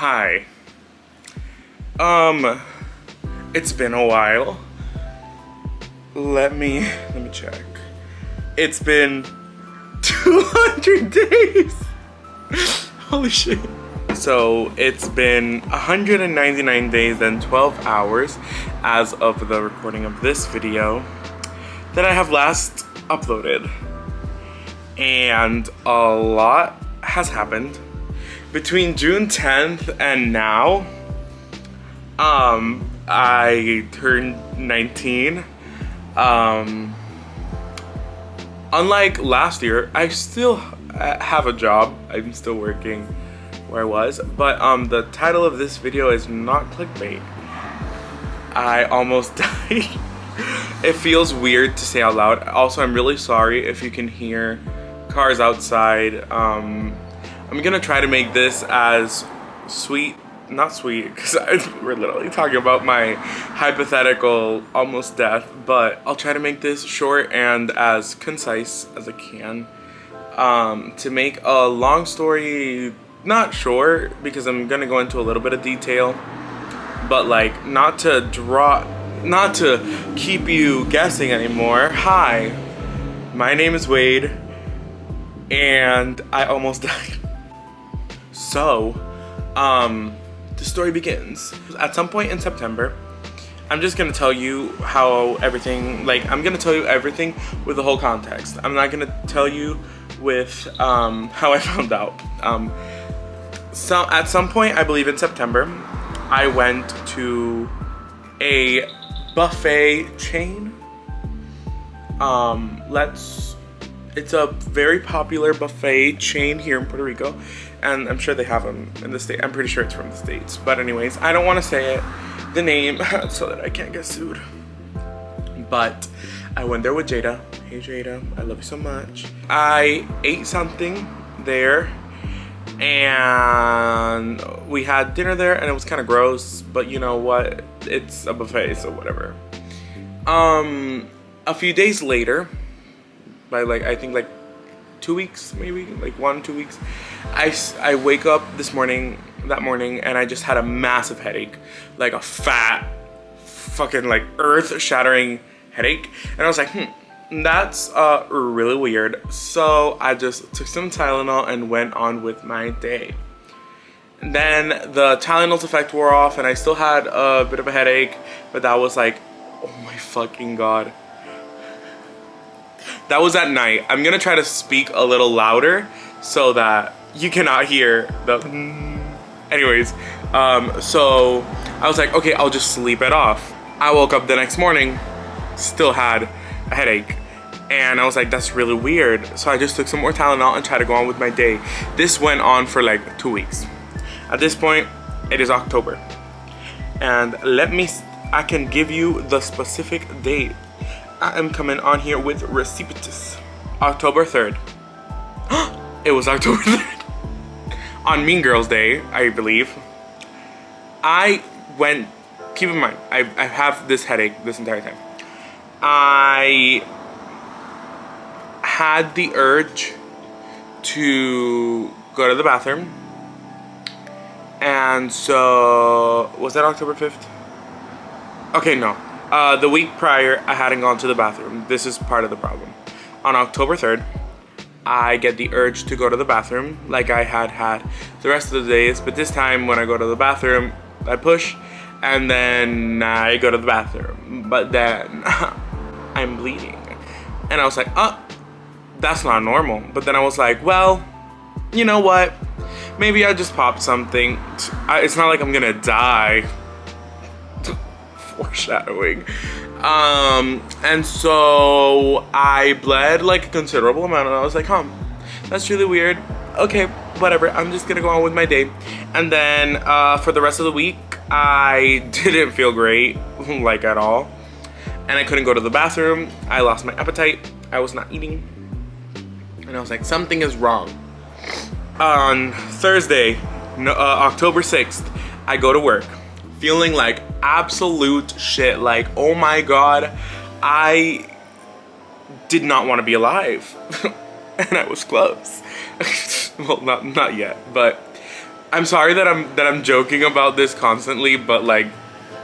Hi. It's been a while. Let me check. It's been 200 days. Holy shit. So it's been 199 days and 12 hours as of the recording of this video that I have last uploaded. And a lot has happened. Between June 10th and now, I turned 19. Unlike last year, I still have a job. I'm still working where I was, but the title of this video is not clickbait. I almost died. It feels weird to say out loud. Also, I'm really sorry if you can hear cars outside. I'm gonna try to make this as not sweet, because we're literally talking about my hypothetical almost death, but I'll try to make this short and as concise as I can. To make a long story not short, because I'm gonna go into a little bit of detail, but like not to keep you guessing anymore. Hi, my name is Wade, and I almost died. So, the story begins. At some point in September, I'm just gonna tell you how everything, I'm gonna tell you everything with the whole context. I'm not gonna tell you with how I found out. So at some point, I believe in September, I went to a buffet chain. It's a very popular buffet chain here in Puerto Rico, and I'm sure they have them in the state. I'm pretty sure it's from the States, but anyways, I don't want to say the name so that I can't get sued. But I went there with Jada. Hey Jada, I love you so much. I ate something there, and we had dinner there, and it was kind of gross, but you know what? It's a buffet, so whatever. A few days later, by I think 2 weeks, maybe 1-2 weeks, I wake up that morning, and I just had a massive headache, like a fat fucking earth-shattering headache, and I was like, that's really weird. So I just took some Tylenol and went on with my day. And then the Tylenol's effect wore off, and I still had a bit of a headache, but that was oh my fucking god. That was at night. I'm gonna try to speak a little louder so that you cannot hear the anyways. So I was like, okay, I'll just sleep it off. I woke up the next morning, still had a headache, and I was like, that's really weird. So I just took some more Tylenol and tried to go on with my day. This went on for 2 weeks. At this point, it is October, and I can give you the specific date. I am coming on here with receipts. October 3rd. It was October 3rd. On Mean Girls Day, I believe. I went, keep in mind, I have this headache this entire time. I had the urge to go to the bathroom. And so, was that October 5th? Okay, no. The week prior, I hadn't gone to the bathroom. This is part of the problem. On October 3rd, I get the urge to go to the bathroom like I had the rest of the days. But this time, when I go to the bathroom, I push, and then I go to the bathroom. But then, I'm bleeding. And I was like, that's not normal. But then I was like, well, you know what? Maybe I just popped something. It's not like I'm gonna die. Foreshadowing. And so I bled a considerable amount, and I was like, that's really weird. Okay, whatever, I'm just gonna go on with my day. And then for the rest of the week, I didn't feel great, at all. And I couldn't go to the bathroom. I lost my appetite. I was not eating. And I was like, something is wrong. On Thursday, October 6th, I go to work, feeling like absolute shit. Oh my god, I did not want to be alive. And I was close. Well, not yet, but I'm sorry that I'm joking about this constantly, but like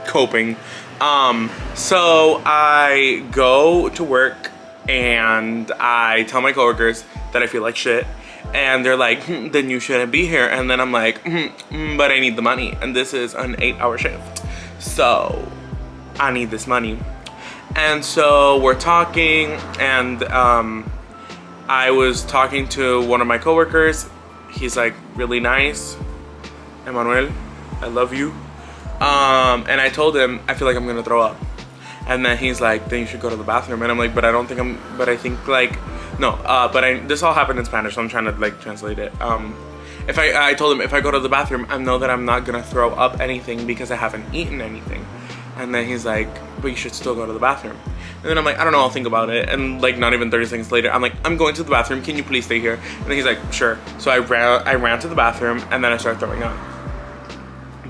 coping. So I go to work and I tell my coworkers that I feel like shit, and they're like, then you shouldn't be here. And then I'm like, but I need the money, and this is an 8-hour shift, so I need this money. And so we're talking, and I was talking to one of my coworkers. He's like really nice. Emmanuel, I love you. And I told him I feel like I'm gonna throw up, and then he's like, then you should go to the bathroom. And I'm like, but I think like no, this all happened in Spanish, so I'm trying to like translate it. I told him if I go to the bathroom, I know that I'm not gonna throw up anything because I haven't eaten anything. And then he's like, but you should still go to the bathroom. And then I'm like, I don't know, I'll think about it. And like not even 30 seconds later, I'm like, I'm going to the bathroom, can you please stay here? And then he's like, sure. So I ran to the bathroom, and then I started throwing up.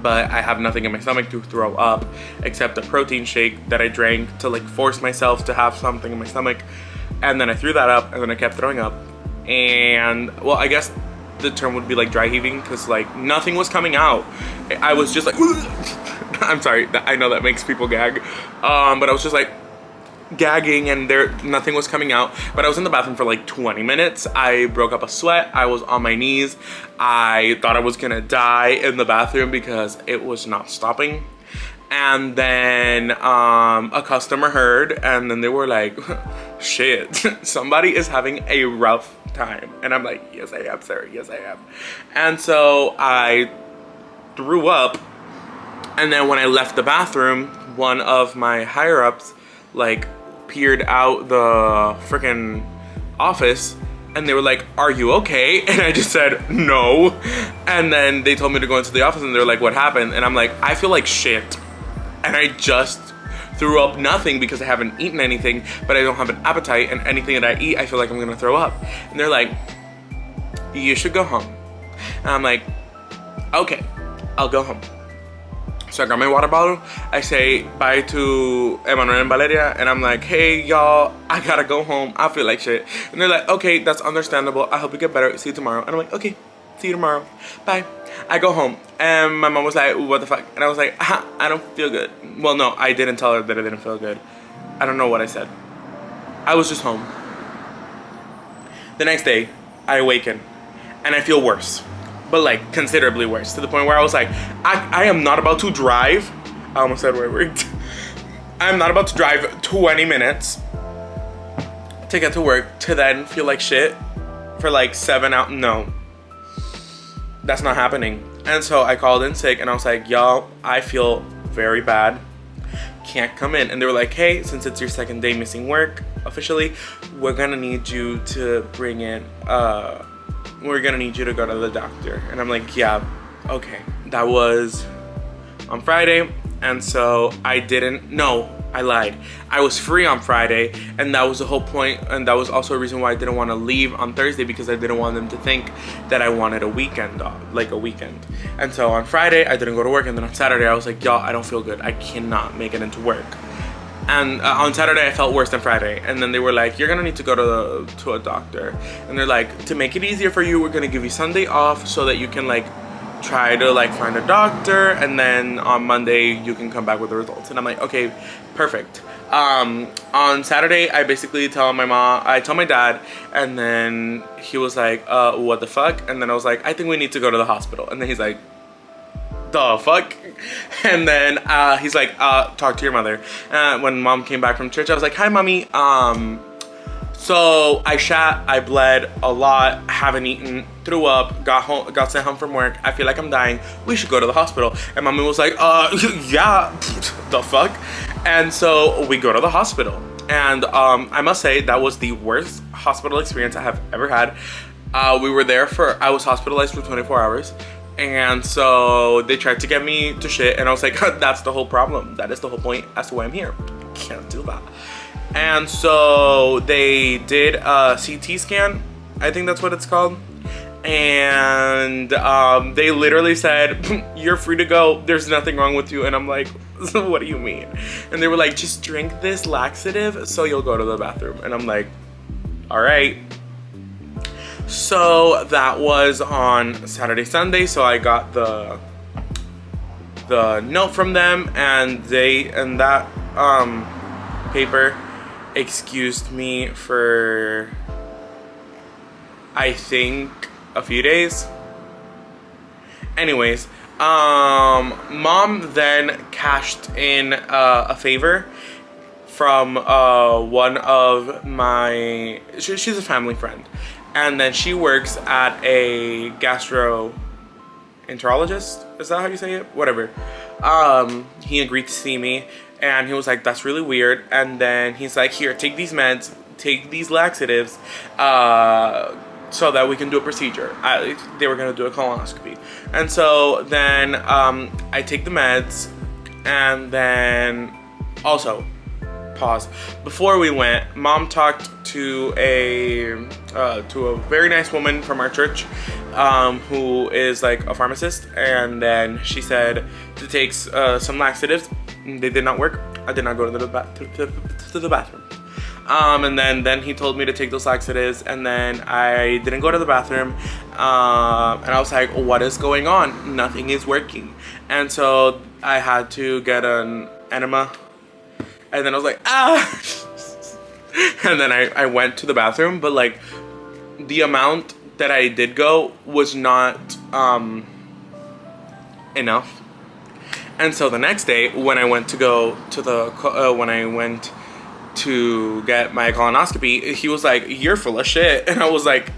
But I have nothing in my stomach to throw up except a protein shake that I drank to like force myself to have something in my stomach. And then I threw that up, and then I kept throwing up. And well, I guess the term would be like dry heaving, because like nothing was coming out. I was just like I'm sorry, I know that makes people gag, but I was just like gagging, and nothing was coming out. But I was in the bathroom for like 20 minutes. I broke up a sweat. I was on my knees. I thought I was gonna die in the bathroom because it was not stopping. And then a customer heard, and then they were like, shit, somebody is having a rough time. And I'm like, yes I am, sir, yes I am. And so I threw up, and then when I left the bathroom, one of my higher ups like peered out the freaking office, and they were like, are you okay? And I just said no. And then they told me to go into the office, and they're like, what happened? And I'm like, I feel like shit, and I just threw up nothing because I haven't eaten anything, but I don't have an appetite, and anything that I eat I feel like I'm gonna throw up. And they're like, you should go home. And I'm like, okay, I'll go home. So I got my water bottle, I say bye to Emmanuel and Valeria, and I'm like, hey y'all, I gotta go home, I feel like shit. And they're like, okay, that's understandable, I hope you get better, see you tomorrow. And I'm like, okay, see you tomorrow, bye. I go home, and my mom was like, what the fuck? And I was like, I don't feel good. Well, no, I didn't tell her that I didn't feel good. I don't know what I said. I was just home. The next day, I awaken, and I feel worse. But like considerably worse, to the point where I was like, I am not about to drive. I almost said where I worked. I'm not about to drive 20 minutes to get to work to then feel like shit for like 7 hours. No, that's not happening. And so I called in sick, and I was like, y'all, I feel very bad, can't come in. And they were like, hey, since it's your second day missing work officially, we're gonna need you to bring in we're gonna need you to go to the doctor. And I'm like, yeah, okay. That was on Friday, and so I lied. I was free on Friday, and that was the whole point, and that was also a reason why I didn't want to leave on Thursday, because I didn't want them to think that I wanted a weekend off, like a weekend. And so on Friday, I didn't go to work, and then on Saturday, I was like, y'all, I don't feel good. I cannot make it into work. And on Saturday, I felt worse than Friday. And then they were like, you're gonna need to go to a doctor. And they're like, to make it easier for you, we're gonna give you Sunday off so that you can like try to like find a doctor, and then on Monday you can come back with the results. And I'm like, okay, perfect. On Saturday, I basically tell my dad, and then he was like, what the fuck? And then I was like, I think we need to go to the hospital. And then he's like, the fuck? And then he's like, talk to your mother. When mom came back from church, I was like, hi mommy. So I shat, I bled a lot, haven't eaten, threw up, got sent home from work. I feel like I'm dying. We should go to the hospital. And mommy was like, yeah, the fuck? And so we go to the hospital. And I must say that was the worst hospital experience I have ever had. I was hospitalized for 24 hours. And so they tried to get me to shit, and I was like, that's the whole problem. That is the whole point as to why I'm here. Can't do that. And so they did a CT scan. I think that's what it's called. And they literally said, you're free to go. There's nothing wrong with you. And I'm like, what do you mean? And they were like, just drink this laxative so you'll go to the bathroom. And I'm like, all right. So that was on Saturday, Sunday. So I got the note from them, and that paper excused me for, I think, a few days. Anyways, mom then cashed in a favor from one of my, she's a family friend, and then she works at a gastroenterologist. Is that how you say it? Whatever. He agreed to see me, and he was like, that's really weird. And then he's like, here, take these meds, take these laxatives, so that we can do a procedure. They were gonna do a colonoscopy. And so then I take the meds, and then also, pause. Before we went, mom talked to a very nice woman from our church, who is like a pharmacist, and then she said to take some laxatives. They did not work. I did not go to the bathroom. And then he told me to take those laxatives, and then I didn't go to the bathroom, and I was like, what is going on? Nothing is working. And so I had to get an enema, and then I was like, ah. And then I went to the bathroom, but like the amount that I did go was not enough. And so the next day, when I went to go to when I went to get my colonoscopy, he was like, you're full of shit. And I was like,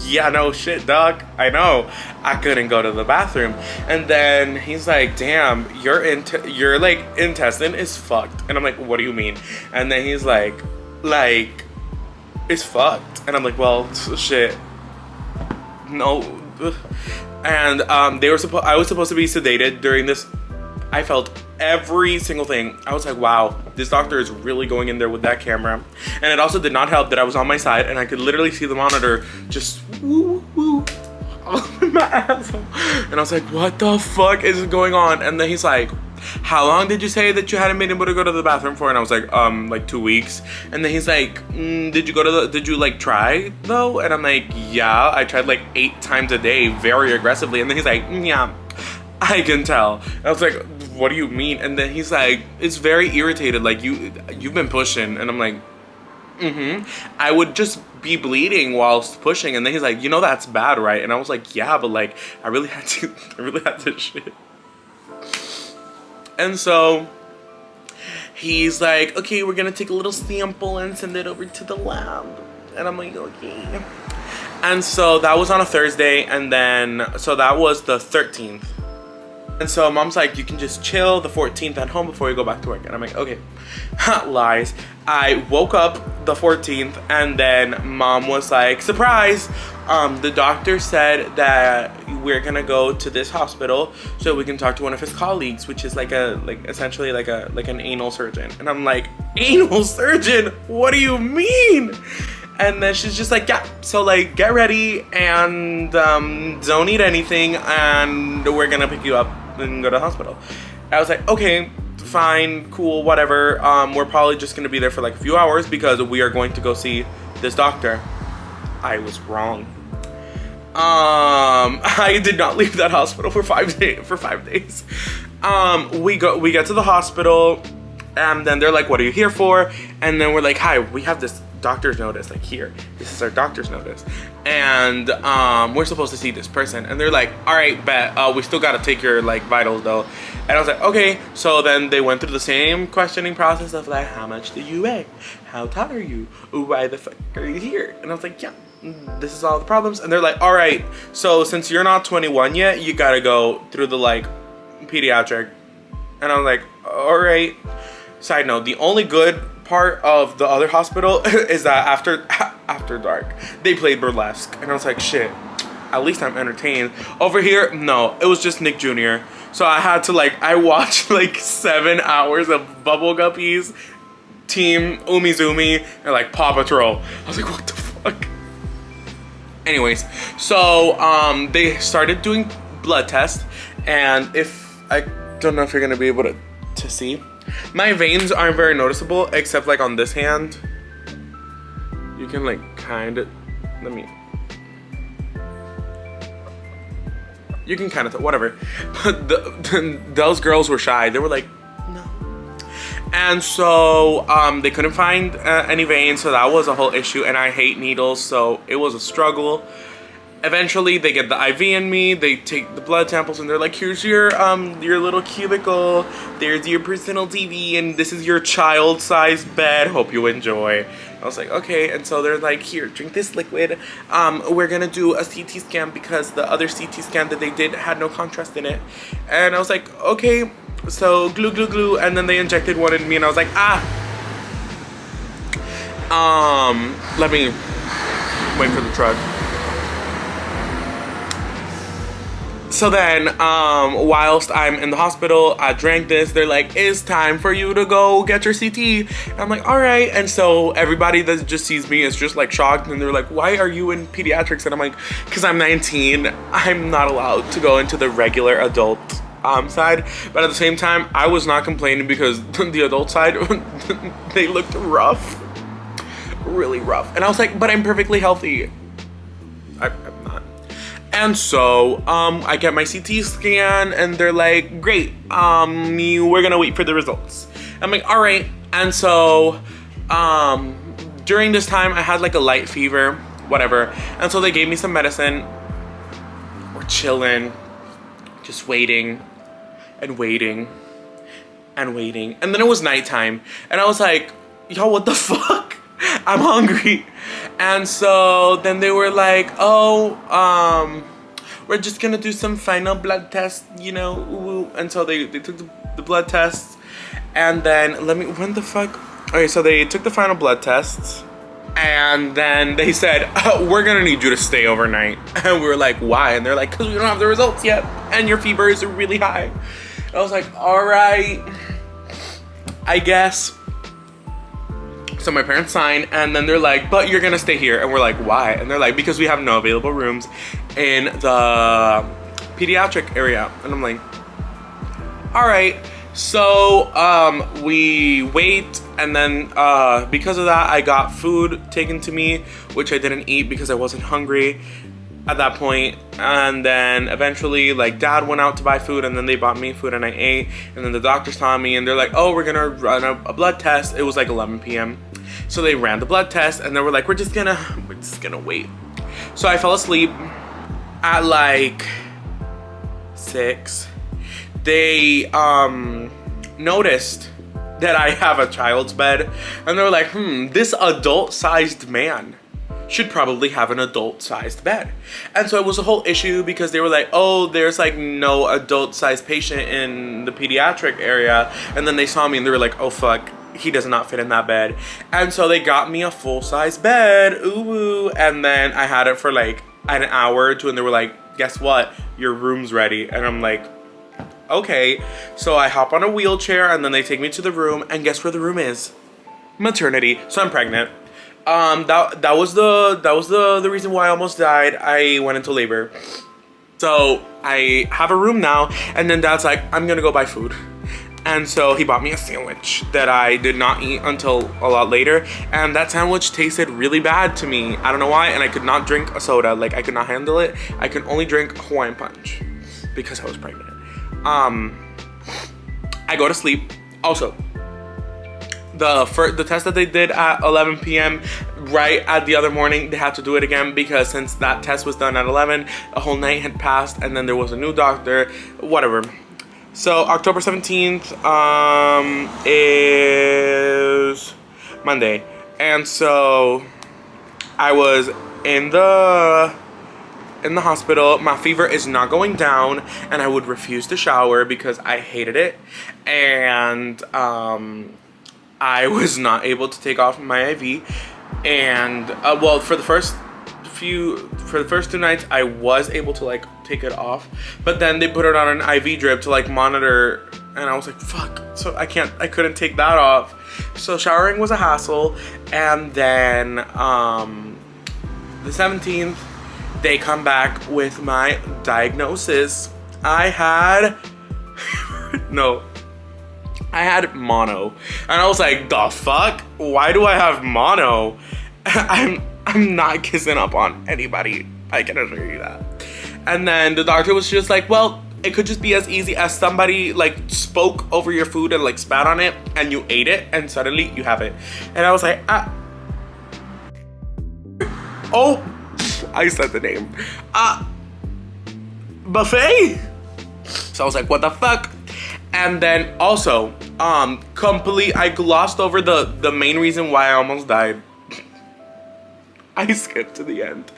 yeah, no shit, doc, I know. I couldn't go to the bathroom. And then he's like, damn, your like intestine is fucked. And I'm like, what do you mean? And then he's like it's fucked. And I'm like, well, shit, no. And I was supposed to be sedated during this. I felt every single thing. I was like, wow, this doctor is really going in there with that camera. And it also did not help that I was on my side and I could literally see the monitor just woo woo my asshole. And I was like, what the fuck is going on? And then he's like, how long did you say that you hadn't been able to go to the bathroom for? And I was like 2 weeks. And then he's like, did you like try though? And I'm like, yeah, I tried like 8 times a day very aggressively. And then he's like, yeah, I can tell. And I was like, what do you mean? And then he's like, it's very irritated, like you've been pushing. And I'm like, I would just be bleeding whilst pushing. And then he's like, you know that's bad, right? And I was like, yeah, but like I really had to shit. And so he's like, okay, we're gonna take a little sample and send it over to the lab. And I'm like, okay. And so that was on a Thursday, and then so that was the 13th. And so mom's like, you can just chill the 14th at home before you go back to work. And I'm like, okay. Lies. I woke up the 14th, and then mom was like, surprise, the doctor said that we're gonna go to this hospital so we can talk to one of his colleagues, which is essentially like an anal surgeon. And I'm like, anal surgeon? What do you mean? And then she's just like, yeah, so like get ready and don't eat anything, and we're gonna pick you up and go to the hospital. I was like, okay, fine, cool, whatever. We're probably just gonna be there for like a few hours because we are going to go see this doctor. I was wrong. I did not leave that hospital for 5 days. We get to the hospital, and then they're like, what are you here for? And then we're like, hi, we have this doctor's notice, like here, this is our doctor's notice, and we're supposed to see this person. And they're like, all right, bet, we still gotta take your like vitals though. And I was like, okay. So then they went through the same questioning process of like, how much do you weigh, how tall are you, why the fuck are you here? And I was like, yeah, this is all the problems. And they're like, all right, so since you're not 21 yet, you gotta go through the like pediatric. And I was like, all right. Side note, the only good part of the other hospital is that after dark they played burlesque, and I was like, shit, at least I'm entertained. Over here, no, it was just Nick Jr. So I had to like, I watched like 7 hours of Bubble Guppies, Team Umizoomi, and like Paw Patrol. I was like, what the fuck? Anyways, so they started doing blood tests, and if I don't know if you're gonna be able to see, my veins aren't very noticeable, except like on this hand. You can like kind of, let me, You can kind of, whatever. But those girls were shy. They were like, no. And so they couldn't find any veins, so that was a whole issue. And I hate needles, so it was a struggle. Eventually, they get the IV in me. They take the blood samples, and they're like, "Here's your little cubicle. There's your personal TV, and this is your child-sized bed. Hope you enjoy." I was like, "Okay." And so they're like, "Here, drink this liquid. We're gonna do a CT scan because the other CT scan that they did had no contrast in it." And I was like, "Okay." So glue, glue, glue, and then they injected one in me, and I was like, "Ah." Let me wait for the truck. So then, whilst I'm in the hospital, I drank this. They're like, "It's time for you to go get your CT." And I'm like, "All right." And so everybody that just sees me is just like shocked. And they're like, "Why are you in pediatrics?" And I'm like, "Because I'm 19. I'm not allowed to go into the regular adult side." But at the same time, I was not complaining because the adult side, they looked rough. Really rough. And I was like, "But I'm perfectly healthy." I'm not. And so I get my CT scan, and they're like, "Great, we're gonna wait for the results." I'm like, "All right." And so during this time, I had like a light fever, whatever. And so they gave me some medicine. We're chilling, just waiting and waiting and waiting. And then it was nighttime, and I was like, "Yo, what the fuck? I'm hungry." And so then they were like, "Oh, we're just gonna do some final blood tests, you know." Ooh. And so they took the blood tests, and then when the fuck? Okay, so they took the final blood tests, and then they said, "Oh, we're gonna need you to stay overnight." And we were like, "Why?" And they're like, "Because we don't have the results yet, and your fever is really high." And I was like, "All right, I guess." So my parents signed, and then they're like, "But you're gonna stay here." And we're like, "Why?" And they're like, "Because we have no available rooms in the pediatric area." And I'm like, "All right." So we wait, and then because of that, I got food taken to me, which I didn't eat because I wasn't hungry at that point. And then eventually, like, Dad went out to buy food, and then they bought me food, and I ate. And then the doctor saw me, and they're like, "Oh, we're gonna run a blood test." It was like 11 p.m. So they ran the blood test, and they were like, we're just gonna wait. So I fell asleep at like 6. They noticed that I have a child's bed, and they were like, this adult-sized man should probably have an adult-sized bed. And so it was a whole issue because they were like, "Oh, there's like no adult-sized patient in the pediatric area." And then they saw me, and they were like, "Oh fuck, he does not fit in that bed." And so they got me a full-size bed, ooh. And then I had it for like an hour or two, and they were like, "Guess what? Your room's ready." And I'm like, okay. So I hop on a wheelchair, and then they take me to the room, and guess where the room is? Maternity. So I'm pregnant. That was the reason why I almost died. I went into labor. So I have a room now, and then Dad's like, "I'm gonna go buy food." And so he bought me a sandwich that I did not eat until a lot later, and that sandwich tasted really bad to me. I don't know why, and I could not drink a soda. Like, I could not handle it. I could only drink Hawaiian Punch because I was pregnant. I go to sleep. Also, the test that they did at 11 p.m. right at the other morning, they had to do it again because since that test was done at 11, a whole night had passed, and then there was a new doctor, whatever. So October 17th is Monday, and so I was in the hospital. My fever is not going down, and I would refuse to shower because I hated it, and I was not able to take off my IV, and well, for the first 2 nights I was able to like take it off, but then they put it on an IV drip to like monitor, and I was like, fuck. So I couldn't take that off. So showering was a hassle. And then the 17th they come back with my diagnosis. I had mono. And I was like, the fuck? Why do I have mono? I'm not kissing up on anybody, I can assure you that. And then the doctor was just like, well, it could just be as easy as somebody like spoke over your food and like spat on it and you ate it and suddenly you have it. And I was like, oh, I said the name. Buffet? So I was like, what the fuck? And then also, I glossed over the main reason why I almost died. I skipped to the end.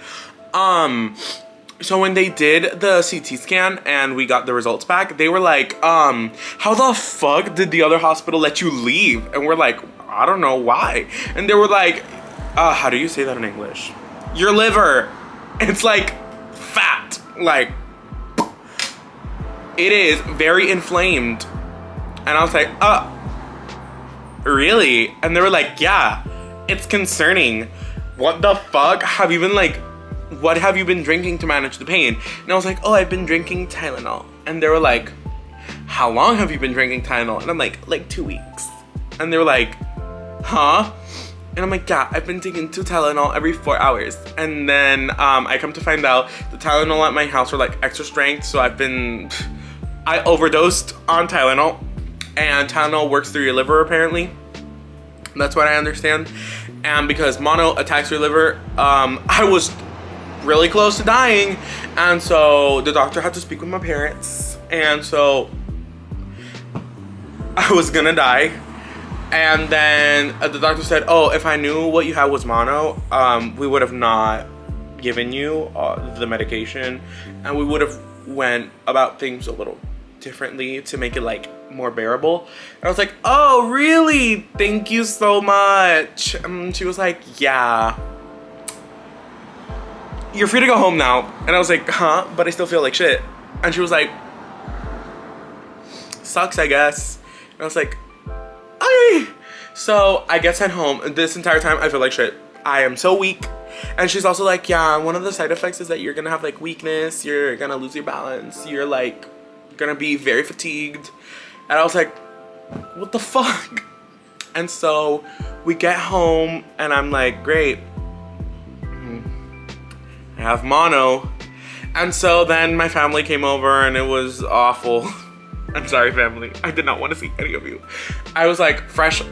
So when they did the CT scan and we got the results back, they were like, how the fuck did the other hospital let you leave? And we're like, I don't know why. And they were like, how do you say that in English? Your liver, it's like fat, like it is very inflamed. And I was like, really? And they were like, yeah, it's concerning. What the fuck? What have you been drinking to manage the pain? And I was like, oh, I've been drinking Tylenol. And they were like, how long have you been drinking Tylenol? And I'm like 2 weeks. And they were like, huh? And I'm like, yeah, I've been taking 2 Tylenol every 4 hours. And then I come to find out the Tylenol at my house are like extra strength. So I overdosed on Tylenol. And Tylenol works through your liver apparently. That's what I understand. And because mono attacks your liver, I was really close to dying. And so the doctor had to speak with my parents. And so I was gonna die. And then the doctor said, oh, if I knew what you had was mono, we would have not given you the medication. And we would have went about things a little differently to make it like more bearable. And I was like, oh, really? Thank you so much. And she was like, yeah. You're free to go home now. And I was like, huh? But I still feel like shit. And she was like, sucks, I guess. And I was like, okay. So I get sent home. This entire time, I feel like shit. I am so weak. And she's also like, yeah, one of the side effects is that you're gonna have like weakness. You're gonna lose your balance. You're like gonna be very fatigued. And I was like, what the fuck? And so we get home and I'm like, great. I have mono. And so then my family came over and it was awful. I'm sorry, family. I did not want to see any of you. I was like fresh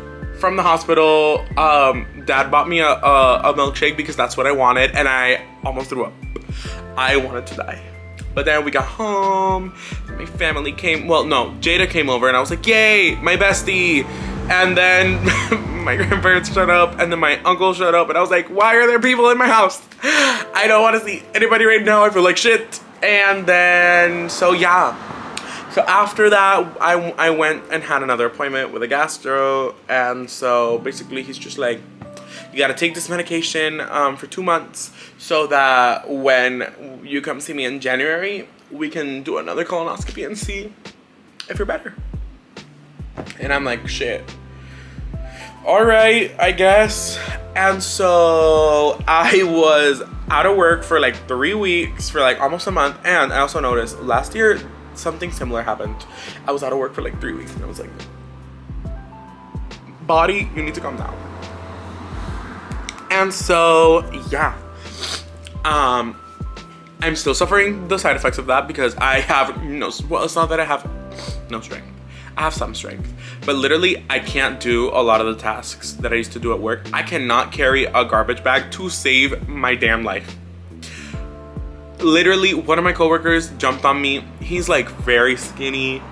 from the hospital. Dad bought me a milkshake because that's what I wanted. And I almost threw up. I wanted to die. But then we got home. My family came. Well, no, Jada came over and I was like, yay, my bestie. And then my grandparents showed up and then my uncle showed up and I was like, why are there people in my house? I don't want to see anybody right now. I feel like shit. And then, so yeah. So after that, I went and had another appointment with a gastro. And so basically he's just like, you gotta take this medication for 2 months so that when you come see me in January, we can do another colonoscopy and see if you're better. And I'm like, shit. All right, I guess. And so I was out of work for like 3 weeks, for like almost a month. And I also noticed last year, something similar happened. I was out of work for like 3 weeks and I was like, body, you need to calm down. And so, yeah. I'm still suffering the side effects of that because I have no, well, it's not that I have no strength. I have some strength, but literally I can't do a lot of the tasks that I used to do at work. I cannot carry a garbage bag to save my damn life. Literally, one of my coworkers jumped on me. He's like very skinny.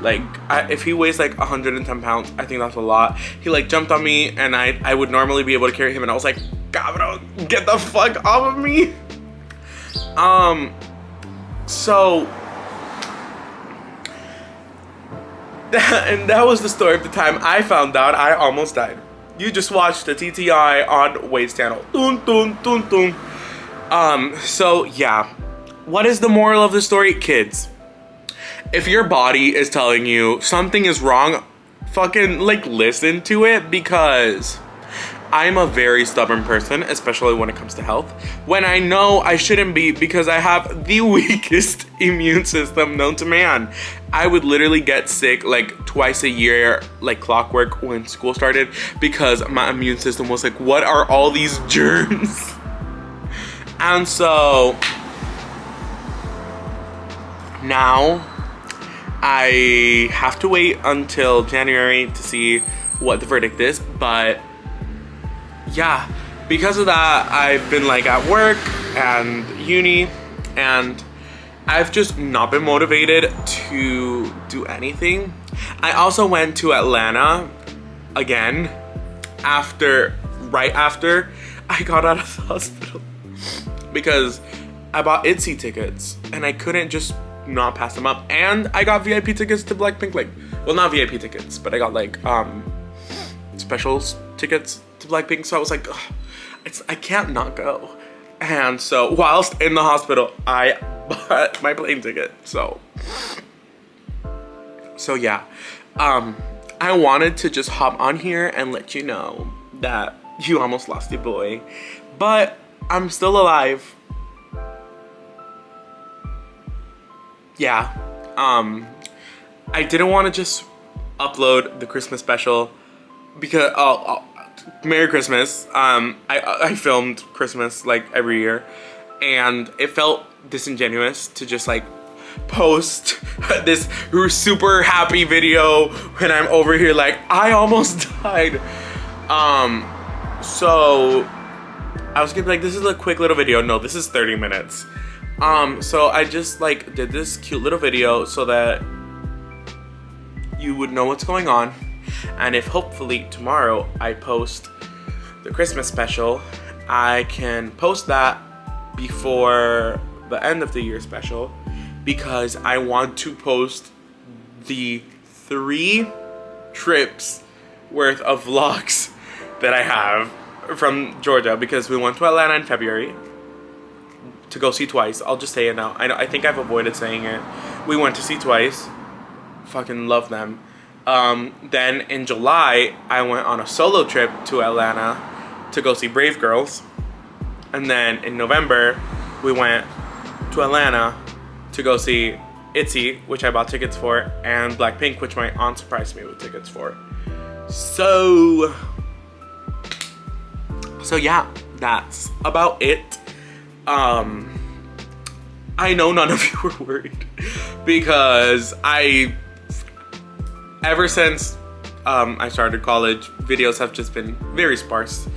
Like, if he weighs like 110 pounds, I think that's a lot. He like jumped on me and I would normally be able to carry him and I was like, cabrón, get the fuck off of me. So, and that was the story of the time I found out I almost died. You just watched the TTI on Wade's channel. Dun, dun, dun, dun. So yeah, what is the moral of the story, kids? If your body is telling you something is wrong, fucking like listen to it, because I'm a very stubborn person, especially when it comes to health. When I know I shouldn't be, because I have the weakest immune system known to man. I would literally get sick like twice a year, like clockwork, when school started, because my immune system was like, what are all these germs? And so Now I have to wait until January to see what the verdict is, but yeah, because of that, I've been like at work and uni, and I've just not been motivated to do anything. I also went to Atlanta again right after I got out of the hospital because I bought ITZY tickets and I couldn't just not pass them up. And I got VIP tickets to Blackpink, like, well, not VIP tickets, but I got like specials tickets to Blackpink. So I was like, ugh, I can't not go. And so whilst in the hospital, I bought my plane ticket. So yeah, I wanted to just hop on here and let you know that you almost lost your boy, but I'm still alive. Yeah, I didn't want to just upload the Christmas special because Merry Christmas. I filmed Christmas like every year, and it felt disingenuous to just like post this super happy video when I'm over here like I almost died. So I was gonna be like, this is a quick little video. No, this is 30 minutes. So I just like did this cute little video so that you would know what's going on. And if hopefully tomorrow I post the Christmas special, I can post that before the end of the year special, because I want to post the 3 trips worth of vlogs that I have from Georgia, because we went to Atlanta in February to go see Twice. I'll just say it now. I think I've avoided saying it. We went to see Twice. Fucking love them. Then in July, I went on a solo trip to Atlanta to go see Brave Girls. And then in November, we went to Atlanta to go see ITZY, which I bought tickets for, and Blackpink, which my aunt surprised me with tickets for. So yeah, that's about it. I know none of you were worried because ever since I started college, videos have just been very sparse.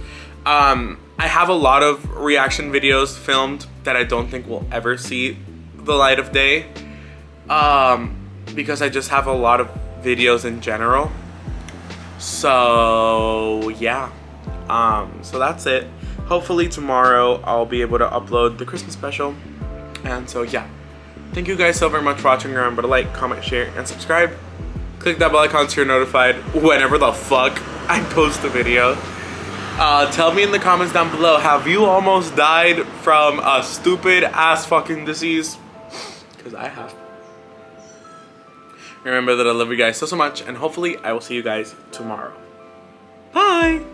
I have a lot of reaction videos filmed that I don't think will ever see the light of day, because I just have a lot of videos in general. So yeah, so that's it. Hopefully tomorrow I'll be able to upload the Christmas special. And so yeah, thank you guys so very much for watching. Remember to like, comment, share, and subscribe. Click that bell icon so you're notified whenever the fuck I post a video. Tell me in the comments down below, have you almost died from a stupid ass fucking disease? Because I have. Remember that I love you guys so much, and hopefully I will see you guys tomorrow. Bye!